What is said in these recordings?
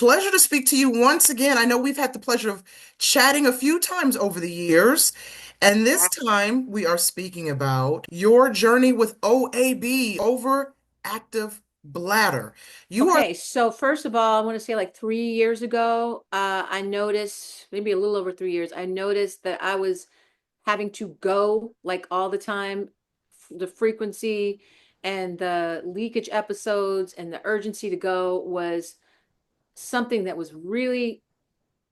pleasure to speak to you once again. I know we've had the pleasure of chatting a few times over the years, and this time we are speaking about your journey with OAB, overactive bladder. You are Okay, so first of all, I want to say like 3 years ago, I noticed, maybe a little over 3 years, I noticed that I was having to go like all the time, the frequency and the leakage episodes and the urgency to go was something that was really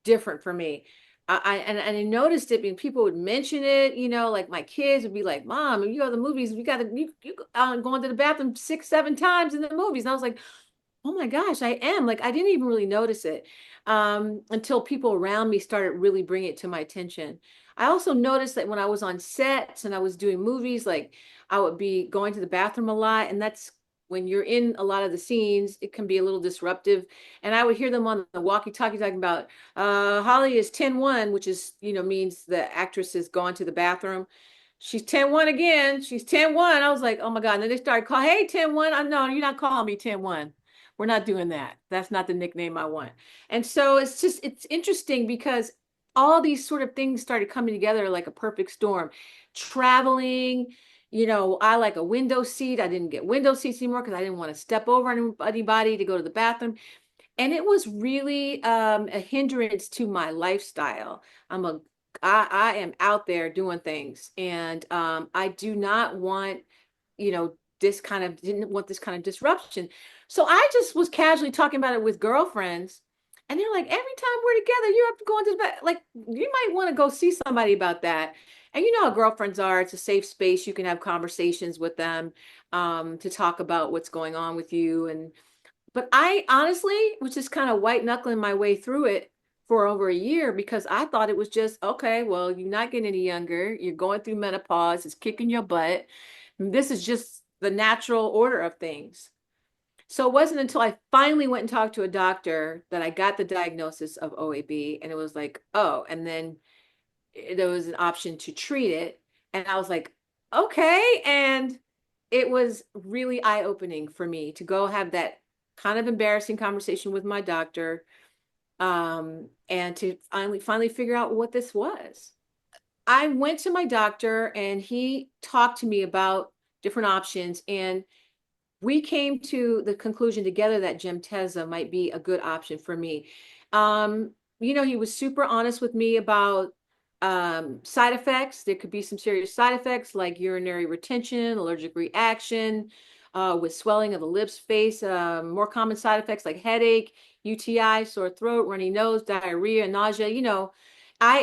different for me. And I noticed it when people would mention it, like my kids would be like, "Mom, you go to the movies, you going to the bathroom 6, 7 times in the movies." And I was like, oh my gosh, I am. Like, I didn't even really notice it until people around me started really bringing it to my attention. I also noticed that when I was on sets and I was doing movies, like I would be going to the bathroom a lot. And that's when you're in a lot of the scenes, it can be a little disruptive. And I would hear them on the walkie-talkie talking about Holly is 10-1, which is, means the actress has gone to the bathroom. She's 10-1 again. She's 10-1. I was like, oh my God. And then they started calling, hey, 10-1. I know you're not calling me 10-1. We're not doing that. That's not the nickname I want. And so it's interesting because all these sort of things started coming together like a perfect storm. Traveling, I like a window seat. I didn't get window seats anymore because I didn't want to step over anybody to go to the bathroom. And it was really a hindrance to my lifestyle. I'm a I am out there doing things, and I do not want, didn't want this kind of disruption. So I just was casually talking about it with girlfriends, and they're like, every time we're together, you're up going to the bed. Like, you might want to go see somebody about that. And you know how girlfriends are. It's a safe space. You can have conversations with them to talk about what's going on with you. But I honestly was just kind of white knuckling my way through it for over a year because I thought it was just, okay, well, you're not getting any younger. You're going through menopause. It's kicking your butt. This is just the natural order of things. So it wasn't until I finally went and talked to a doctor that I got the diagnosis of OAB. And it was like, oh, and then there was an option to treat it. And I was like, okay. And it was really eye-opening for me to go have that kind of embarrassing conversation with my doctor, and to finally figure out what this was. I went to my doctor and he talked to me about different options, and we came to the conclusion together that Gemteza might be a good option for me. He was super honest with me about side effects. There could be some serious side effects like urinary retention, allergic reaction, with swelling of the lips, face, more common side effects like headache, UTI, sore throat, runny nose, diarrhea, nausea.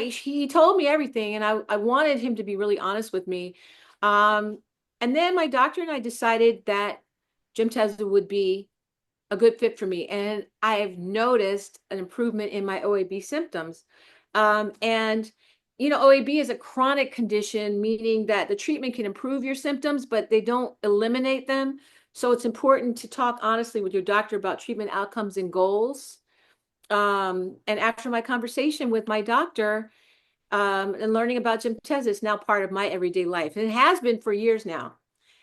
He told me everything, and I wanted him to be really honest with me. And then my doctor and I decided that Gym Tesla would be a good fit for me. And I've noticed an improvement in my OAB symptoms. And, OAB is a chronic condition, meaning that the treatment can improve your symptoms, but they don't eliminate them. So it's important to talk honestly with your doctor about treatment outcomes and goals. And after my conversation with my doctor, and learning about Gym Tesla is now part of my everyday life. And it has been for years now.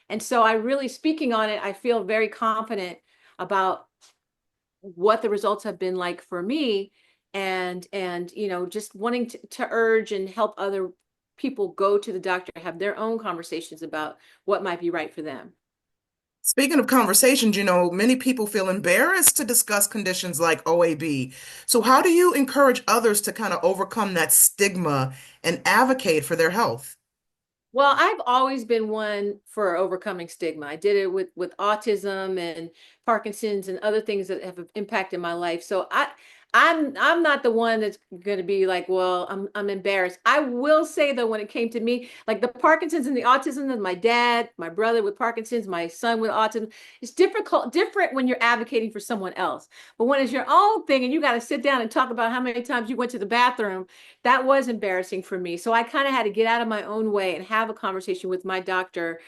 And so I really, speaking on it, I feel very confident about what the results have been like for me, and just wanting to urge and help other people go to the doctor, have their own conversations about what might be right for them. Speaking of conversations, many people feel embarrassed to discuss conditions like OAB. So how do you encourage others to kind of overcome that stigma and advocate for their health? Well, I've always been one for overcoming stigma. I did it with autism and Parkinson's and other things that have impacted my life. So I'm not the one that's going to be like, well, I'm embarrassed. I will say though, when it came to me, like the Parkinson's and the autism, and my dad, my brother with Parkinson's, my son with autism, it's different when you're advocating for someone else. But when it's your own thing and you got to sit down and talk about how many times you went to the bathroom, that was embarrassing for me. So I kind of had to get out of my own way and have a conversation with my doctor.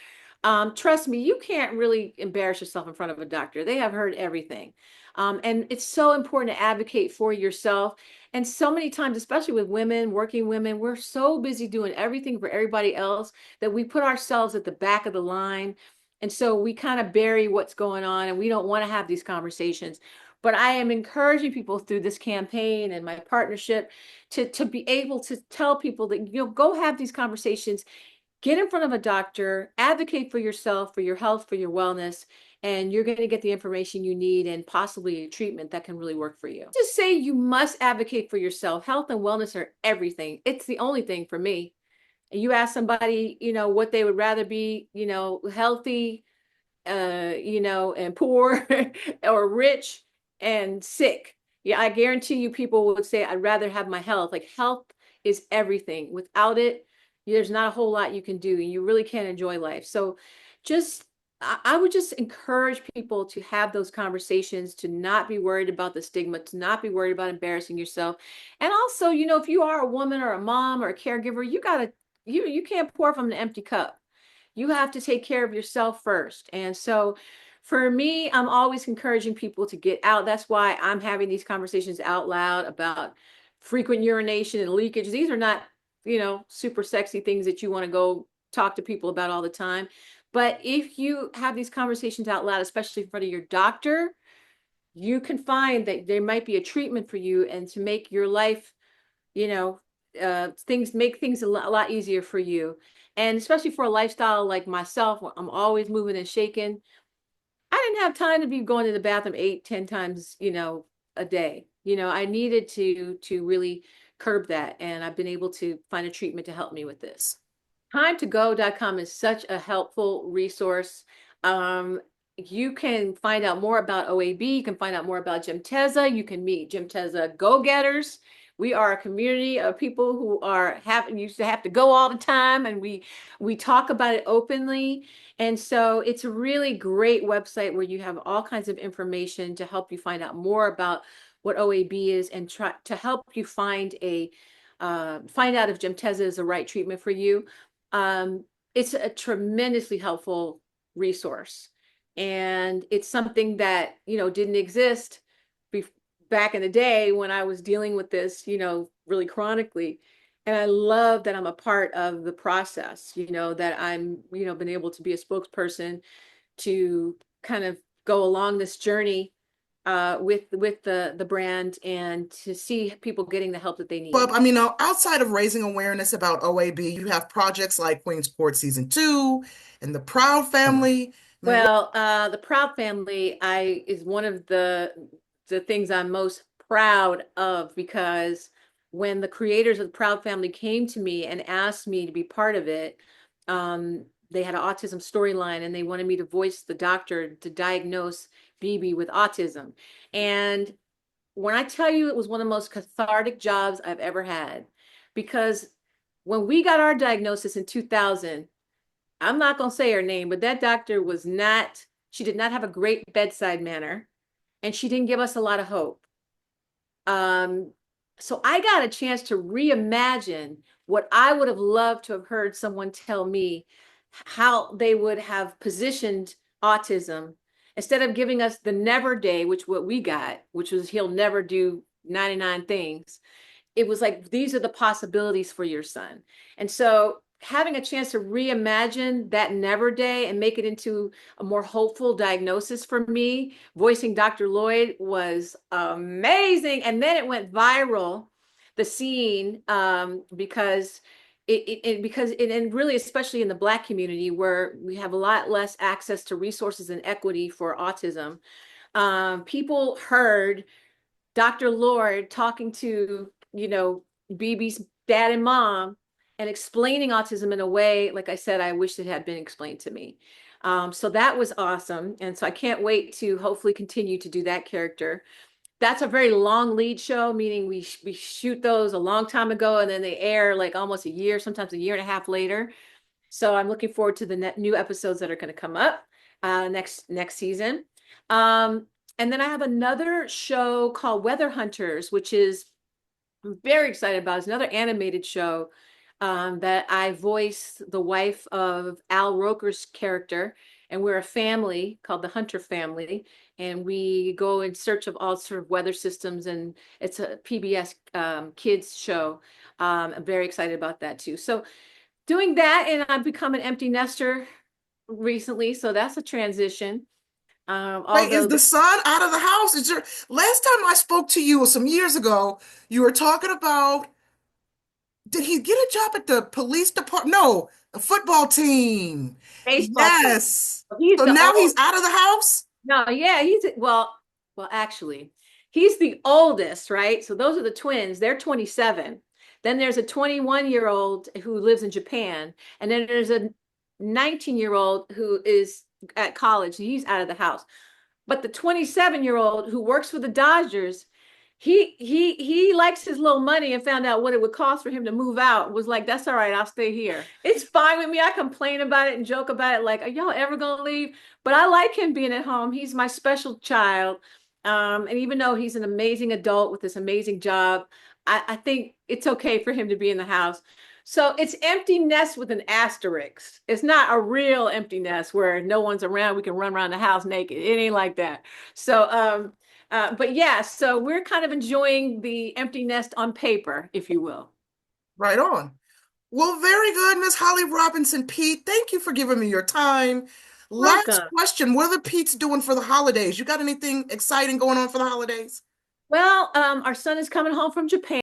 Trust me, you can't really embarrass yourself in front of a doctor. They have heard everything. And it's so important to advocate for yourself. And so many times, especially with women, working women, we're so busy doing everything for everybody else that we put ourselves at the back of the line. And so we kind of bury what's going on and we don't want to have these conversations. But I am encouraging people through this campaign and my partnership to be able to tell people that, go have these conversations, get in front of a doctor, advocate for yourself, for your health, for your wellness, and you're going to get the information you need and possibly a treatment that can really work for you. Just say you must advocate for yourself. Health and wellness are everything. It's the only thing for me. And you ask somebody, what they would rather be, healthy, and poor or rich and sick. Yeah, I guarantee you people would say, I'd rather have my health. Like health is everything. Without it, there's not a whole lot you can do. You really can't enjoy life. So just, I would just encourage people to have those conversations, to not be worried about the stigma, to not be worried about embarrassing yourself. And also, if you are a woman or a mom or a caregiver, you can't pour from an empty cup. You have to take care of yourself first. And so for me, I'm always encouraging people to get out. That's why I'm having these conversations out loud about frequent urination and leakage. These are not, super sexy things that you want to go talk to people about all the time. But if you have these conversations out loud, especially in front of your doctor, you can find that there might be a treatment for you and to make your life, you know, make things a lot easier for you. And especially for a lifestyle like myself, where I'm always moving and shaking, I didn't have time to be going to the bathroom 8, 10 times, a day. I needed to really curb that. And I've been able to find a treatment to help me with this. Timetogo.com is such a helpful resource. Um, you can find out more about OAB. You can find out more about Gymteza. You can meet Gymteza go-getters. We are a community of people who used to have to go all the time, and we talk about it openly. And so it's a really great website where you have all kinds of information to help you find out more about what OAB is and try to help you find out if Gymteza is the right treatment for you. It's a tremendously helpful resource. And it's something that, didn't exist back in the day when I was dealing with this, really chronically. And I love that I'm a part of the process, that I'm, been able to be a spokesperson to kind of go along this journey with the brand and to see people getting the help that they But need. I mean, outside of raising awareness about OAB, you have projects like Queensport Season 2 and the Proud Family. I mean, Well, the Proud Family, is one of the things I'm most proud of because when the creators of the Proud Family came to me and asked me to be part of it, they had an autism storyline and they wanted me to voice the doctor to diagnose BB with autism. And when I tell you it was one of the most cathartic jobs I've ever had, because when we got our diagnosis in 2000, I'm not going to say her name, but that doctor she did not have a great bedside manner and she didn't give us a lot of hope. Um, so I got a chance to reimagine what I would have loved to have heard someone tell me how they would have positioned autism instead of giving us the never day, which what we got, which was he'll never do 99 things. It was like, these are the possibilities for your son. And so having a chance to reimagine that never day and make it into a more hopeful diagnosis for me, voicing Dr. Lloyd was amazing. And then it went viral, the scene, because and really, especially in the Black community where we have a lot less access to resources and equity for autism, people heard Dr. Lord talking to, BB's dad and mom and explaining autism in a way, like I said, I wish it had been explained to me. So that was awesome. And so I can't wait to hopefully continue to do that character. That's a very long lead show, meaning we shoot those a long time ago and then they air like almost a year, sometimes a year and a half later. So I'm looking forward to the new episodes that are going to come up next season. Um, and then I have another show called Weather Hunters, which is I'm very excited about. It's another animated show that I voice the wife of Al Roker's character, and we're a family called the Hunter family, and we go in search of all sort of weather systems, and it's a PBS kids show. I'm very excited about that too. So doing that, and I've become an empty nester recently, so that's a transition. Wait, is Although the son out of the house? Is there, last time I spoke to you some years ago, you were talking about, did he get a job at the police department? No, a football team. baseball team, Yes. he's So the now he's old. out of the house? No, yeah, well, actually, he's the oldest, right? So those are the twins. They're 27. Then there's a 21-year-old who lives in Japan, and then there's a 19-year-old who is at college. He's out of the house. But the 27-year-old who works for the Dodgers, he likes his little money and found out what it would cost for him to move out. Was like, that's all right, I'll stay here. It's fine with me. I complain about it and joke about it, like, are y'all ever gonna leave? But I like him being at home. He's my special child. And even though he's an amazing adult with this amazing job, I think it's okay for him to be in the house. So it's empty nest with an asterisk. It's not a real empty nest where no one's around. We can run around the house naked. It ain't like that. So, but yeah, so we're kind of enjoying the empty nest on paper, if you will. Right on. Well, very good, Miss Holly Robinson Peete. Thank you for giving me your time. Last Welcome. question. What are the Pete's doing for the holidays? You got anything exciting going on for the holidays? Well, our son is coming home from Japan.